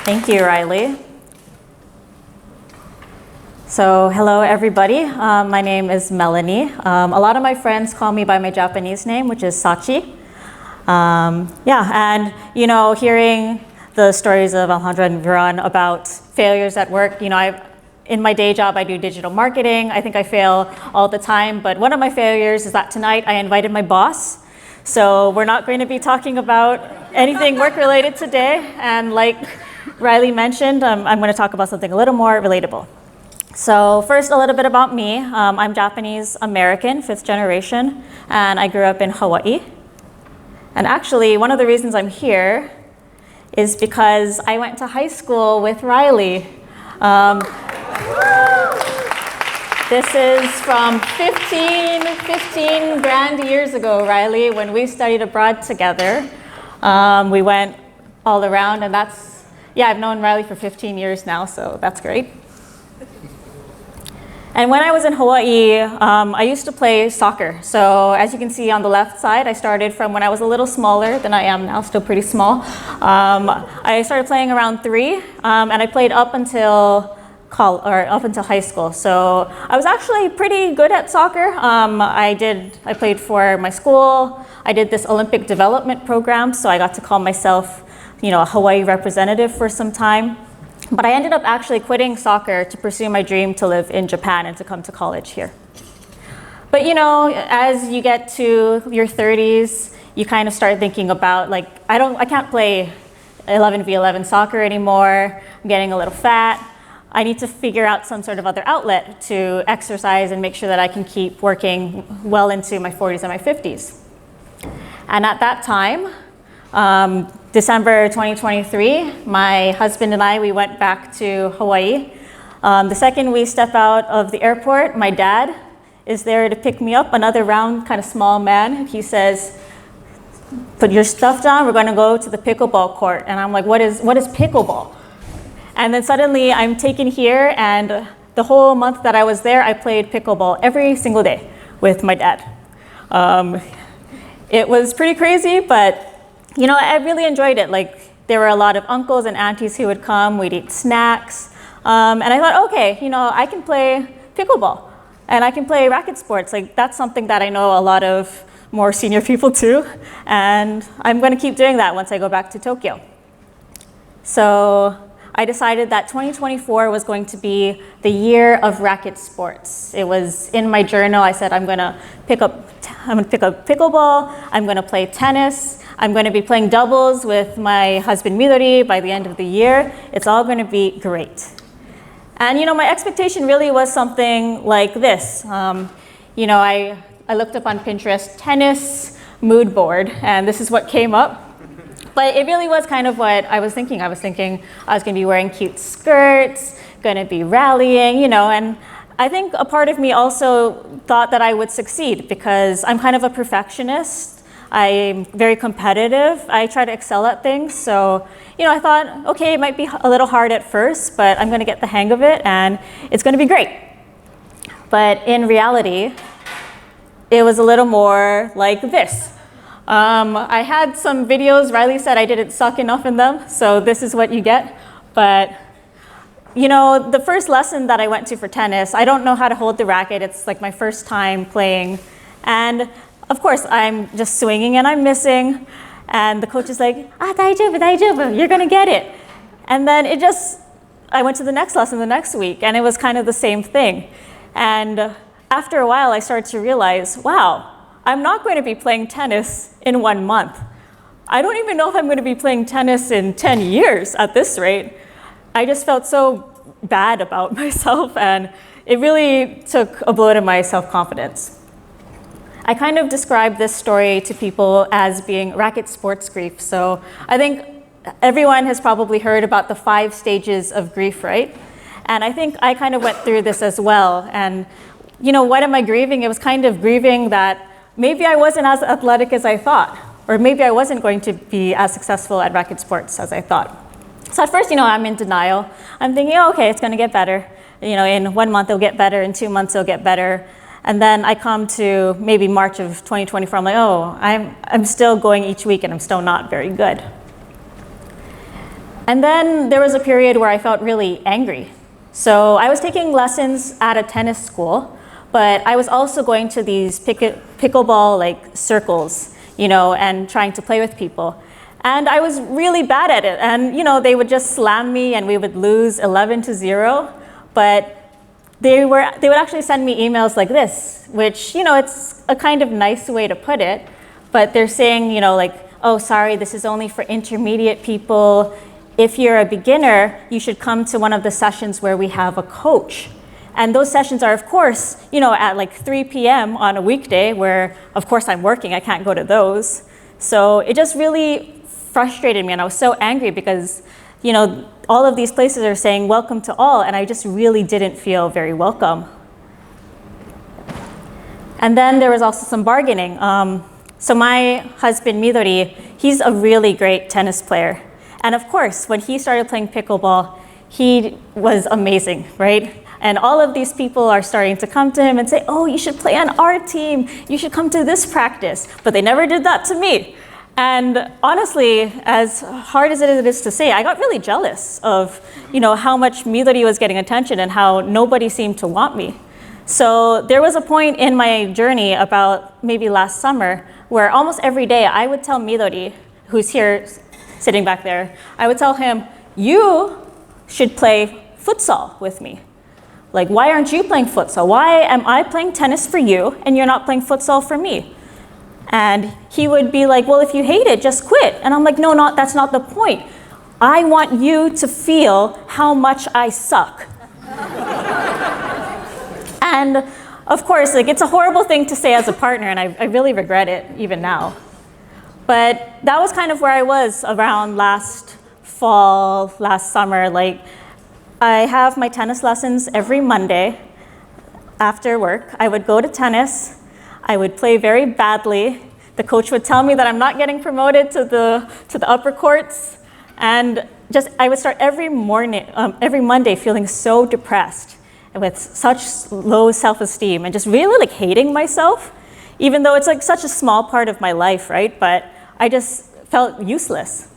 Thank you, Riley. So, hello everybody. My name is Melynie. A lot of my friends call me by my Japanese name, which is Sachi. And hearing the stories of Alejandra and Viran about failures at work, in my day job, I do digital marketing. I think I fail all the time, but one of my failures is that tonight I invited my boss. So we're not going to be talking about anything work-related today. And like Riley mentioned, I'm going to talk about something a little more relatable. So first, a little bit about me. I'm Japanese American, 5th generation, and I grew up in Hawaii. And actually, one of the reasons I'm here is because I went to high school with Riley. This is from 15 grand years ago, Riley, when we studied abroad together. We went all around, and I've known Riley for 15 years now, so that's great. And when I was in Hawaii, I used to play soccer. So as you can see on the left side, I started from when I was a little smaller than I am now, still pretty small. I started playing around 3, and I played up until high school. So I was actually pretty good at soccer. I played for my school. I did this Olympic development program, so I got to call myself, a Hawaii representative for some time. But I ended up actually quitting soccer to pursue my dream to live in Japan and to come to college here. But as you get to your 30s, you kind of start thinking about I can't play 11v11 soccer anymore. I'm getting a little fat. I need to figure out some sort of other outlet to exercise and make sure that I can keep working well into my 40s and my 50s. And at that time, December 2023, my husband and we went back to Hawaii. The second we step out of the airport, my dad is there to pick me up, another round, kind of small man. He says, "Put your stuff down, we're going to go to the pickleball court." And I'm like, what is pickleball? And then suddenly I'm taken here, and the whole month that I was there, I played pickleball every single day with my dad. It was pretty crazy, but I really enjoyed it. There were a lot of uncles and aunties who would come, we'd eat snacks. And I thought, okay, I can play pickleball and I can play racket sports. That's something that I know a lot of more senior people do. And I'm going to keep doing that once I go back to Tokyo. So I decided that 2024 was going to be the year of racket sports. It was in my journal. I said, I'm going to pick up pickleball. I'm going to play tennis. I'm going to be playing doubles with my husband Midori by the end of the year. It's all going to be great. And my expectation really was something like this. I looked up on Pinterest, tennis mood board, and this is what came up. But it really was kind of what I was thinking. I was thinking I was going to be wearing cute skirts, going to be rallying, and I think a part of me also thought that I would succeed because I'm kind of a perfectionist. I'm very competitive. I try to excel at things. So, I thought, okay, it might be a little hard at first, but I'm going to get the hang of it and it's going to be great. But in reality, it was a little more like this. I had some videos. Riley said I didn't suck enough in them, so this is what you get. But the first lesson that I went to for tennis, I don't know how to hold the racket. It's my first time playing. And of course, I'm just swinging and I'm missing. And the coach is like, daijoubu, you're going to get it. And then I went to the next lesson the next week, and it was kind of the same thing. And after a while, I started to realize, wow, I'm not going to be playing tennis in 1 month. I don't even know if I'm going to be playing tennis in 10 years at this rate. I just felt so bad about myself, and it really took a blow to my self-confidence. I kind of describe this story to people as being racket sports grief. So I think everyone has probably heard about the 5 stages of grief, right? And I think I kind of went through this as well. And what am I grieving? It was kind of grieving that maybe I wasn't as athletic as I thought, or maybe I wasn't going to be as successful at racket sports as I thought. So at first, I'm in denial. I'm thinking, okay, it's going to get better. In 1 month, it'll get better. In 2 months, it'll get better. And then I come to maybe March of 2024, I'm like, oh, I'm still going each week and I'm still not very good. And then there was a period where I felt really angry. So I was taking lessons at a tennis school, but I was also going to these pickleball like circles, and trying to play with people. And I was really bad at it. And they would just slam me and we would lose 11-0. But they would actually send me emails like this, which, it's a kind of nice way to put it. But they're saying, oh, sorry, this is only for intermediate people. If you're a beginner, you should come to one of the sessions where we have a coach. And those sessions are, of course, at like 3 p.m. on a weekday where, of course, I'm working. I can't go to those. So it just really frustrated me. And I was so angry because, all of these places are saying welcome to all. And I just really didn't feel very welcome. And then there was also some bargaining. So my husband, Midori, he's a really great tennis player. And of course, when he started playing pickleball, he was amazing, right? And all of these people are starting to come to him and say, oh, you should play on our team. You should come to this practice. But they never did that to me. And honestly, as hard as it is to say, I got really jealous of, how much Midori was getting attention and how nobody seemed to want me. So there was a point in my journey about maybe last summer where almost every day I would tell Midori, who's here sitting back there, I would tell him, you should play futsal with me. Like, why aren't you playing futsal? Why am I playing tennis for you and you're not playing futsal for me? And he would be like, well, if you hate it, just quit. And I'm like, no, that's not the point. I want you to feel how much I suck. And of course, it's a horrible thing to say as a partner, and I really regret it even now. But that was kind of where I was around last fall, last summer. I have my tennis lessons every Monday after work. I would go to tennis. I would play very badly. The coach would tell me that I'm not getting promoted to the upper courts. And I would start every Monday feeling so depressed and with such low self-esteem and just really hating myself, even though it's such a small part of my life, right? But I just felt useless.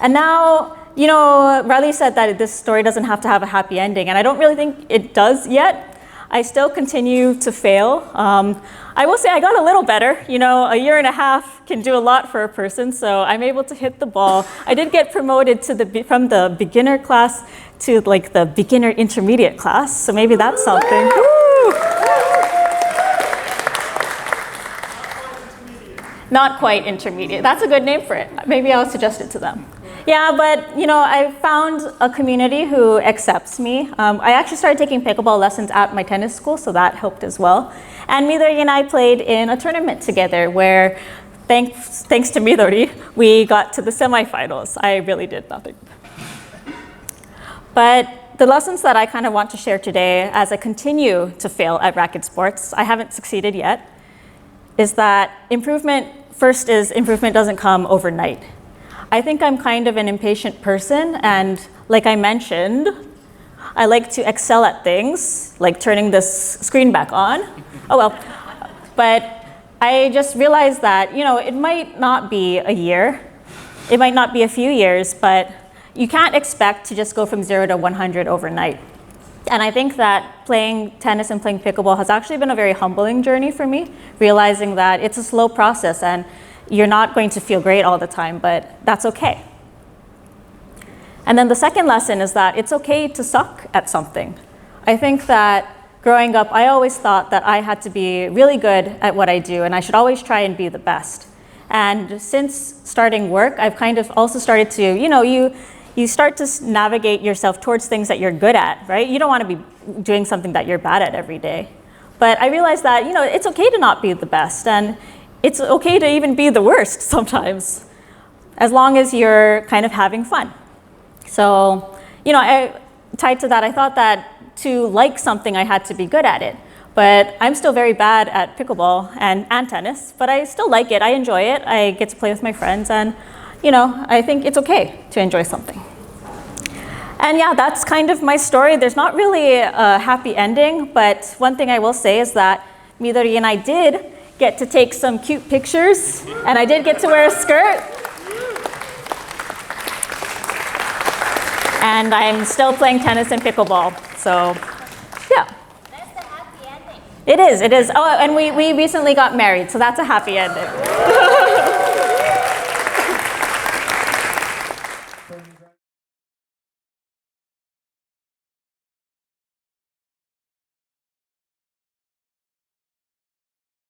And now, Riley said that this story doesn't have to have a happy ending, and I don't really think it does yet. I still continue to fail. I will say I got a little better. A year and a half can do a lot for a person, so I'm able to hit the ball. I did get promoted from the beginner class to the beginner intermediate class, so maybe that's something. Woo! Not quite intermediate. That's a good name for it. Maybe I'll suggest it to them. Yeah, but I found a community who accepts me. I actually started taking pickleball lessons at my tennis school, so that helped as well. And Midori and I played in a tournament together where, thanks to Midori, we got to the semifinals. I really did nothing. But the lessons that I kind of want to share today as I continue to fail at racket sports, I haven't succeeded yet, is that improvement doesn't come overnight. I think I'm kind of an impatient person, and like I mentioned, I like to excel at things, like turning this screen back on. Oh well. But I just realized that, it might not be a year, it might not be a few years, but you can't expect to just go from 0 to 100 overnight. And I think that playing tennis and playing pickleball has actually been a very humbling journey for me, realizing that it's a slow process and you're not going to feel great all the time, but that's okay. And then the second lesson is that it's okay to suck at something. I think that growing up, I always thought that I had to be really good at what I do and I should always try and be the best. And since starting work, I've kind of also started to, you start to navigate yourself towards things that you're good at, right? You don't want to be doing something that you're bad at every day. But I realized that, it's okay to not be the best, and it's okay to even be the worst sometimes, as long as you're kind of having fun. So, tied to that, I thought that to like something, I had to be good at it. But I'm still very bad at pickleball and tennis, but I still like it. I enjoy it. I get to play with my friends, and I think it's okay to enjoy something. And yeah, that's kind of my story. There's not really a happy ending, but one thing I will say is that Midori and I did get to take some cute pictures, and I did get to wear a skirt. And I'm still playing tennis and pickleball. So, yeah. That's the happy ending. It is. Oh, and we recently got married, so that's a happy ending.